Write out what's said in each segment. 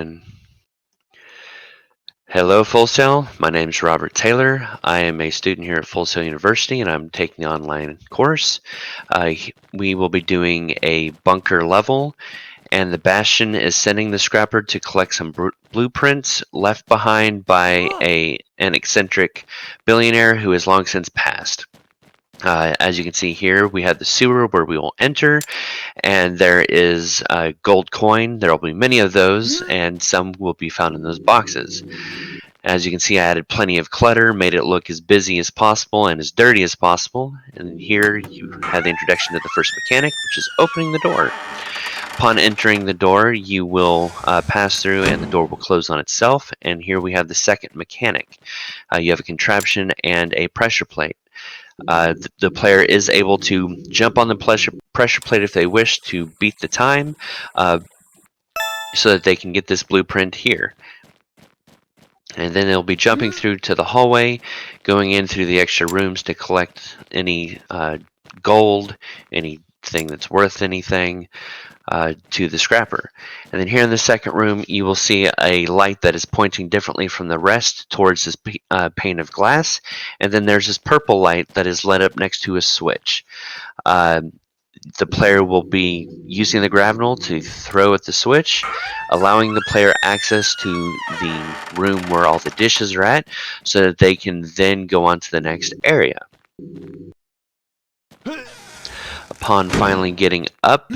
1. Hello, Full Sail. My name is Robert Taylor. I am a student here at Full Sail University, and I'm taking the online course. We will be doing a bunker level, and the Bastion is sending the Scrapper to collect some blueprints left behind by an eccentric billionaire who has long since passed. As you can see here, we have the sewer where we will enter, and there is a gold coin. There will be many of those, and some will be found in those boxes. As you can see, I added plenty of clutter, made it look as busy as possible and as dirty as possible. And here you have the introduction to the first mechanic, which is opening the door. Upon entering the door, you will pass through and the door will close on itself. And here we have the second mechanic. You have a contraption and a pressure plate. The player is able to jump on the pressure plate if they wish to beat the time, so that they can get this blueprint here. And then they'll be jumping through to the hallway, going in through the extra rooms to collect any gold, anything that's worth anything, to the Scrapper. And then here in the second room, you will see a light that is pointing differently from the rest towards this pane of glass. And then there's this purple light that is lit up next to a switch. The player will be using the gravinal to throw at the switch, allowing the player access to the room where all the dishes are at, so that they can then go on to the next area. Upon finally getting up,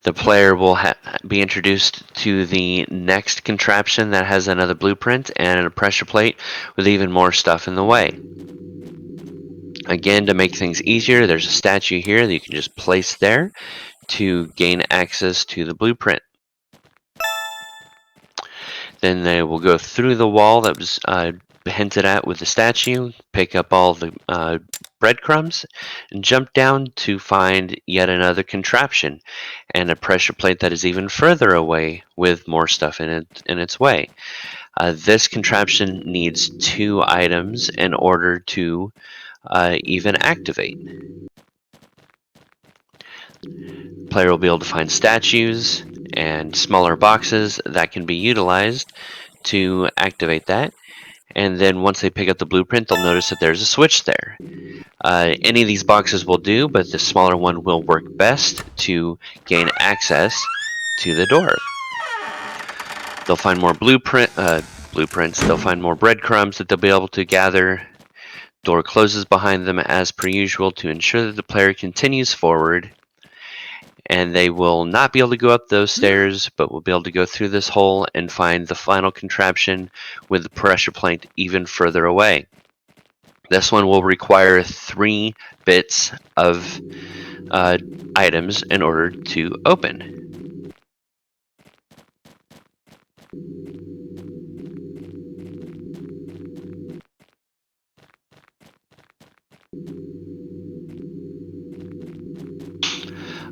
the player will be introduced to the next contraption that has another blueprint and a pressure plate with even more stuff in the way. Again, to make things easier, there's a statue here that you can just place there to gain access to the blueprint. Then they will go through the wall that was hinted at with the statue, pick up all the breadcrumbs, and jump down to find yet another contraption and a pressure plate that is even further away with more stuff in its way. This contraption needs 2 items in order to even activate. The player will be able to find statues and smaller boxes that can be utilized to activate that. And then once they pick up the blueprint, they'll notice that there's a switch there. Any of these boxes will do, but the smaller one will work best to gain access to the door. They'll find more blueprints. They'll find more breadcrumbs that they'll be able to gather. Door closes behind them as per usual to ensure that the player continues forward. And they will not be able to go up those stairs, but will be able to go through this hole and find the final contraption with the pressure plate even further away. This one will require 3 bits of items in order to open.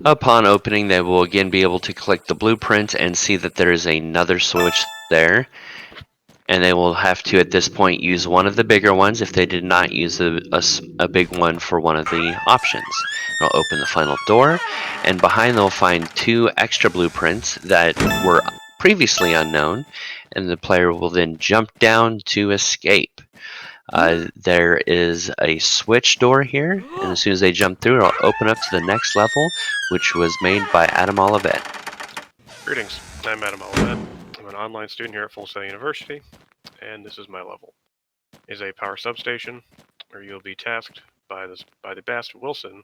Upon opening, they will again be able to collect the blueprint and see that there is another switch there. And they will have to, at this point, use one of the bigger ones if they did not use a big one for one of the options. They'll open the final door, and behind they'll find 2 extra blueprints that were previously unknown, and the player will then jump down to escape. There is a switch door here, and as soon as they jump through, it'll open up to the next level, which was made by Adam Olivet. Greetings, I'm Adam Olivet. I'm an online student here at Full Sail University, and this is my level. It is a power substation where you'll be tasked by the Bastion Wilson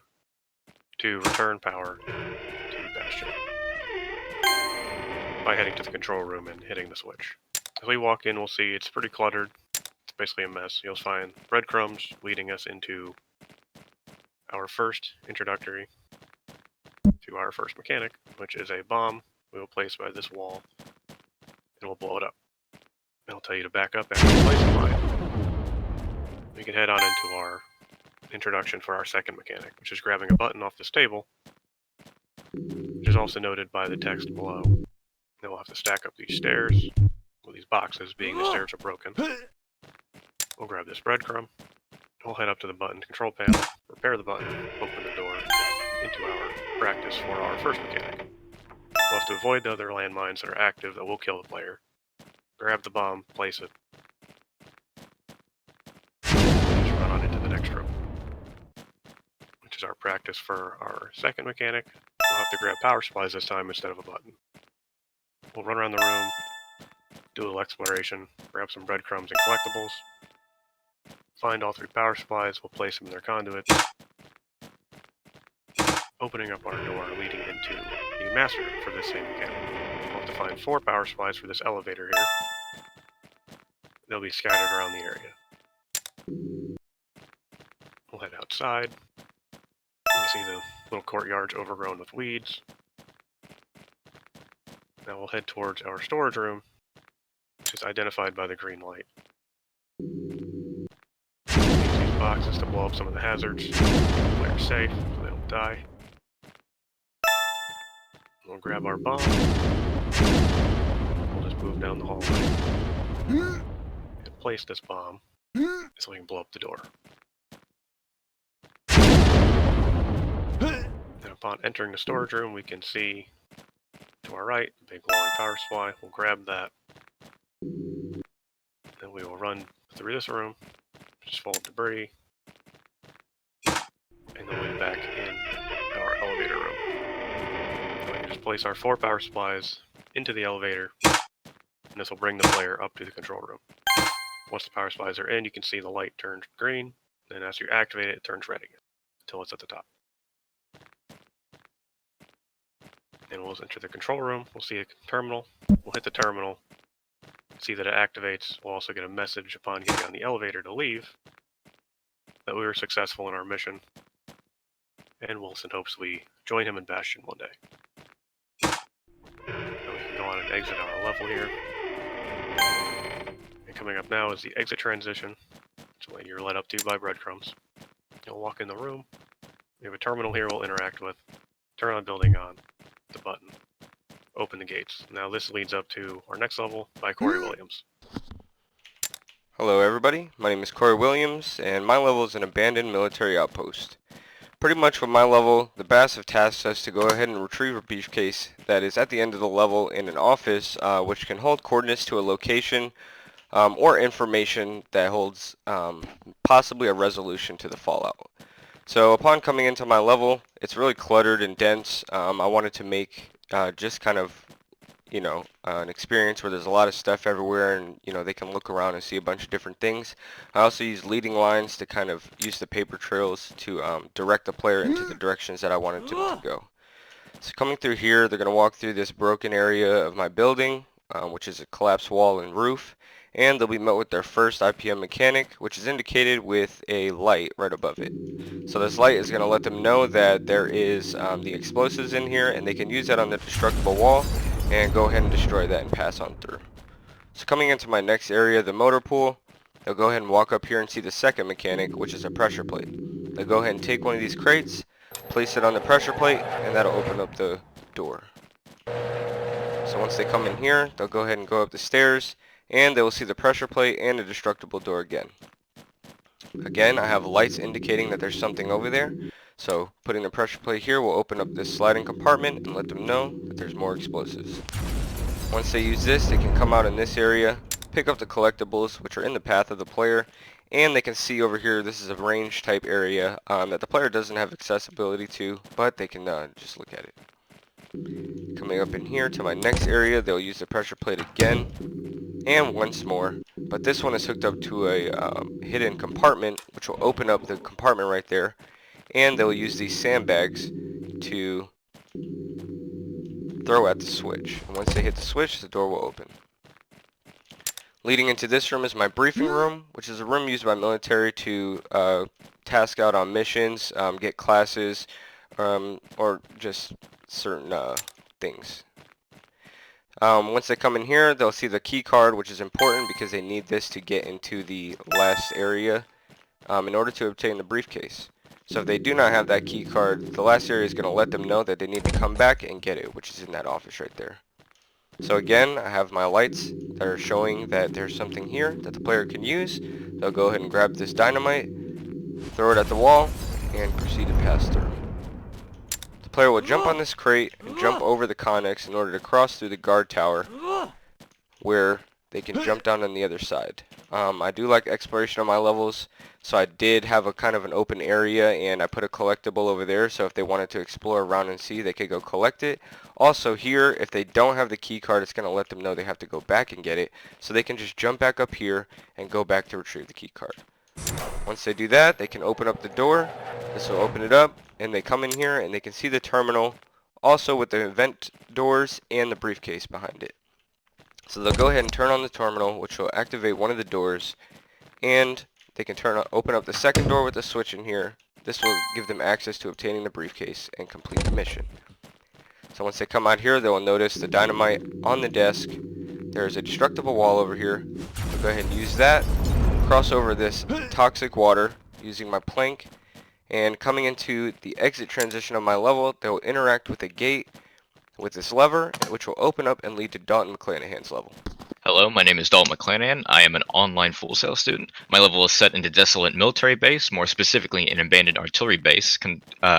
to return power to Bastion by heading to the control room and hitting the switch. As we walk in, we'll see it's pretty cluttered. It's basically a mess. You'll find breadcrumbs leading us into our first introductory to our first mechanic, which is a bomb we will place by this wall, and we'll blow it up. It'll tell you to back up after you place the mine. We can head on into our introduction for our second mechanic, which is grabbing a button off this table, which is also noted by the text below. Then we'll have to stack up these stairs, with these boxes being the stairs are broken. We'll grab this breadcrumb. We'll head up to the button control panel, repair the button, open the door, into our practice for our first mechanic. We'll have to avoid the other landmines that are active that will kill the player. Grab the bomb, place it, and just run on into the next room, which is our practice for our second mechanic. We'll have to grab power supplies this time instead of a button. We'll run around the room, do a little exploration, grab some breadcrumbs and collectibles, find all 3 power supplies, we'll place them in their conduits, opening up our door leading into the master room for this same mechanic. We'll have to find 4 power supplies for this elevator here. They'll be scattered around the area. We'll head outside. You can see the little courtyard's overgrown with weeds. Now we'll head towards our storage room, which is identified by the green light. Use these boxes to blow up some of the hazards. Keep the player safe so they don't die. We'll grab our bomb. We'll just move down the hallway and place this bomb so we can blow up the door. And upon entering the storage room, we can see to our right a big glowing power supply. We'll grab that. Then we will run through this room, just full of debris, and then we'll be back in our elevator room. We can just place our 4 power supplies into the elevator, and this will bring the player up to the control room. Once the power supplies are in, you can see the light turns green, and as you activate it, it turns red again, until it's at the top. And we'll enter the control room, we'll see a terminal, we'll hit the terminal, see that it activates. We'll also get a message upon getting on the elevator to leave that we were successful in our mission, and Wilson hopes we join him in Bastion one day. Now we can go on and exit our level here. And coming up now is the exit transition, which is what you're led up to by breadcrumbs. You'll walk in the room. We have a terminal here we'll interact with. Turn on building on, the button. Open the gates. Now this leads up to our next level by Corey Williams. Hello everybody, my name is Corey Williams, and my level is an abandoned military outpost. Pretty much with my level, the BAS have tasked us to go ahead and retrieve a briefcase that is at the end of the level in an office, which can hold coordinates to a location or information that holds possibly a resolution to the fallout. So upon coming into my level, it's really cluttered and dense. I wanted to make just kind of an experience where there's a lot of stuff everywhere, and they can look around and see a bunch of different things. I also use leading lines to kind of use the paper trails to direct the player into the directions that I wanted them to go. So coming through here, they're going to walk through this broken area of my building, which is a collapsed wall and roof, and they'll be met with their first IPM mechanic, which is indicated with a light right above it. So this light is going to let them know that there is the explosives in here, and they can use that on the destructible wall and go ahead and destroy that and pass on through. So coming into my next area, the motor pool, they'll go ahead and walk up here and see the second mechanic, which is a pressure plate. They'll go ahead and take one of these crates, place it on the pressure plate, and that'll open up the door. So once they come in here, they'll go ahead and go up the stairs, and they will see the pressure plate and the destructible door again. Again, I have lights indicating that there's something over there. So putting the pressure plate here will open up this sliding compartment and let them know that there's more explosives. Once they use this, they can come out in this area, pick up the collectibles which are in the path of the player, and they can see over here this is a range type area that the player doesn't have accessibility to, but they can just look at it. Coming up in here to my next area, they'll use the pressure plate again and once more, but this one is hooked up to a hidden compartment which will open up the compartment right there, and they'll use these sandbags to throw at the switch. And once they hit the switch, the door will open. Leading into this room is my briefing room, which is a room used by military to task out on missions, get classes, or just certain things. Once they come in here, they'll see the key card, which is important because they need this to get into the last area in order to obtain the briefcase. So if they do not have that key card, the last area is going to let them know that they need to come back and get it, which is in that office right there. So again, I have my lights that are showing that there's something here that the player can use. They'll go ahead and grab this dynamite, throw it at the wall, and proceed to pass through. player will jump on this crate and jump over the connex in order to cross through the guard tower where they can jump down on the other side. I do like exploration on my levels, so I did have a kind of an open area, and I put a collectible over there, so if they wanted to explore around and see, they could go collect it. Also here, if they don't have the key card, it's going to let them know they have to go back and get it, so they can just jump back up here and go back to retrieve the key card. Once they do that, they can open up the door. This will open it up, and they come in here and they can see the terminal, also with the vent doors and the briefcase behind it. So they'll go ahead and turn on the terminal, which will activate one of the doors, and they can open up the second door with the switch in here. This will give them access to obtaining the briefcase and complete the mission. So once they come out here, they will notice the dynamite on the desk. There's a destructible wall over here. I'll go ahead and use that, cross over this toxic water using my plank, and coming into the exit transition of my level, they will interact with a gate with this lever, which will open up and lead to Dalton McClanahan's level. Hello, my name is Dalton McClanahan. I am an online Full Sail student. My level is set into Desolate Military Base, more specifically an abandoned artillery base.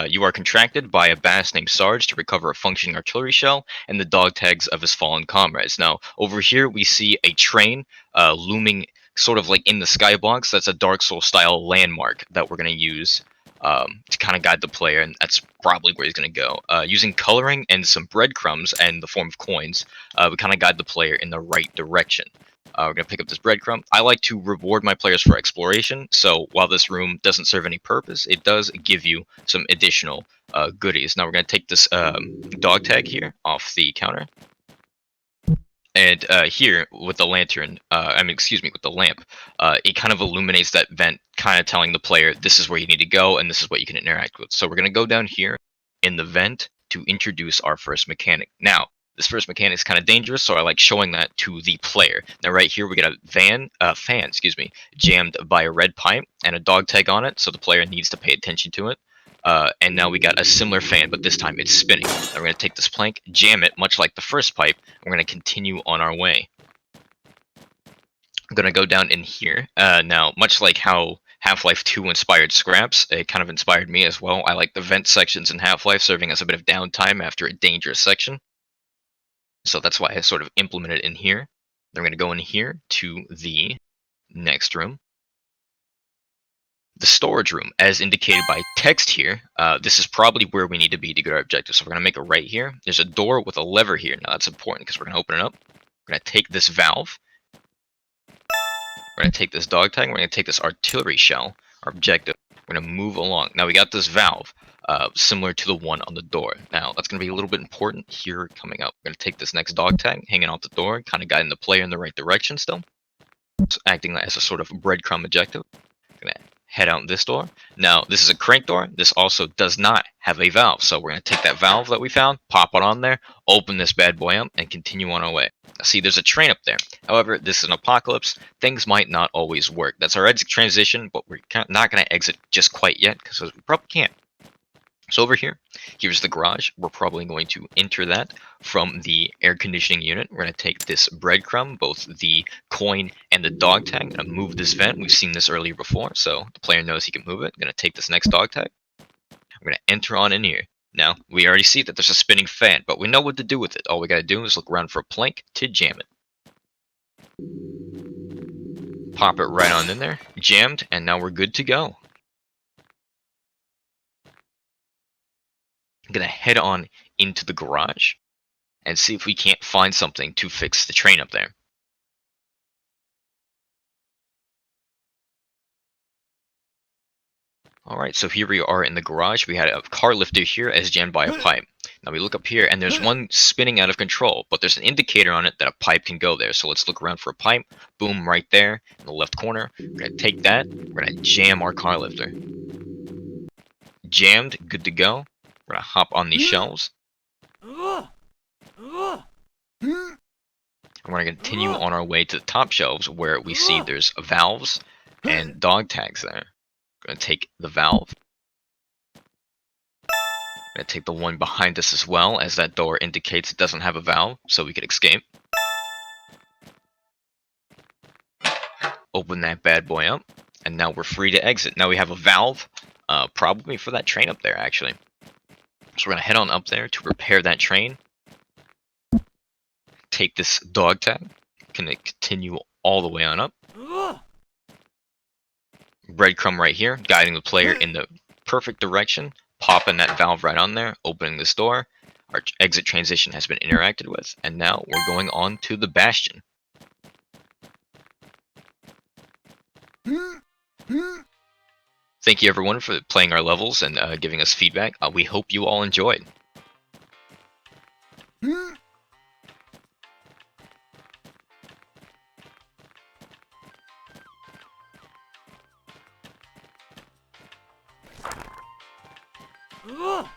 You are contracted by a bass named Sarge to recover a functioning artillery shell and the dog tags of his fallen comrades. Now, over here we see a train looming sort of like in the skybox. That's a Dark Souls style landmark that we're going to use to kind of guide the player, and that's probably where he's going to go. Using coloring and some breadcrumbs in the form of coins, we kind of guide the player in the right direction. We're going to pick up this breadcrumb. I like to reward my players for exploration, so while this room doesn't serve any purpose, it does give you some additional goodies. Now we're going to take this dog tag here off the counter. And here with the lantern, with the lamp, it kind of illuminates that vent, kind of telling the player this is where you need to go and this is what you can interact with. So we're going to go down here in the vent to introduce our first mechanic. Now, this first mechanic is kind of dangerous, so I like showing that to the player. Now, right here we got a fan, jammed by a red pipe and a dog tag on it, so the player needs to pay attention to it. And now we got a similar fan, but this time it's spinning. Now we're going to take this plank, jam it, much like the first pipe, and we're going to continue on our way. I'm going to go down in here. Now, much like how Half-Life 2 inspired scraps, it kind of inspired me as well. I like the vent sections in Half-Life serving as a bit of downtime after a dangerous section. So that's why I sort of implemented it in here. Then we're going to go in here to the next room. The storage room, as indicated by text here, this is probably where we need to be to get our objective. So we're going to make it right here. There's a door with a lever here. Now that's important because we're going to open it up. We're going to take this valve. We're going to take this dog tag. We're going to take this artillery shell, our objective. We're going to move along. Now we got this valve, similar to the one on the door. Now that's going to be a little bit important here coming up. We're going to take this next dog tag, hanging off the door, kind of guiding the player in the right direction still. So acting as a sort of breadcrumb objective. We're going to head out this door. Now, this is a crank door. This also does not have a valve. So we're going to take that valve that we found, pop it on there, open this bad boy up, and continue on our way. Now, see, there's a train up there. However, this is an apocalypse. Things might not always work. That's our exit transition, but we're not going to exit just quite yet because we probably can't. So over here, here's the garage. We're probably going to enter that from the air conditioning unit. We're going to take this breadcrumb, both the coin and the dog tag. I'm going to move this vent. We've seen this earlier before, so the player knows he can move it. I'm going to take this next dog tag. I'm going to enter on in here. Now, we already see that there's a spinning fan, but we know what to do with it. All we got to do is look around for a plank to jam it. Pop it right on in there. Jammed, and now we're good to go. I'm going to head on into the garage and see if we can't find something to fix the train up there. Alright, so here we are in the garage. We had a car lifter here as jammed by a pipe. Now we look up here and there's one spinning out of control, but there's an indicator on it that a pipe can go there. So let's look around for a pipe. Boom, right there in the left corner. We're going to take that. We're going to jam our car lifter. Jammed, good to go. We're going to hop on these shelves. And we're going to continue on our way to the top shelves where we see there's valves and dog tags there. We're going to take the valve. We're going to take the one behind us as well, as that door indicates it doesn't have a valve, so we could escape. Open that bad boy up, and now we're free to exit. Now we have a valve, probably for that train up there, actually. So we're going to head on up there to repair that train. Take this dog tag. Can it continue all the way on up? Breadcrumb right here, guiding the player in the perfect direction. Popping that valve right on there, opening this door. Our exit transition has been interacted with, and now we're going on to the Bastion. Thank you everyone for playing our levels and giving us feedback. We hope you all enjoyed. Ugh!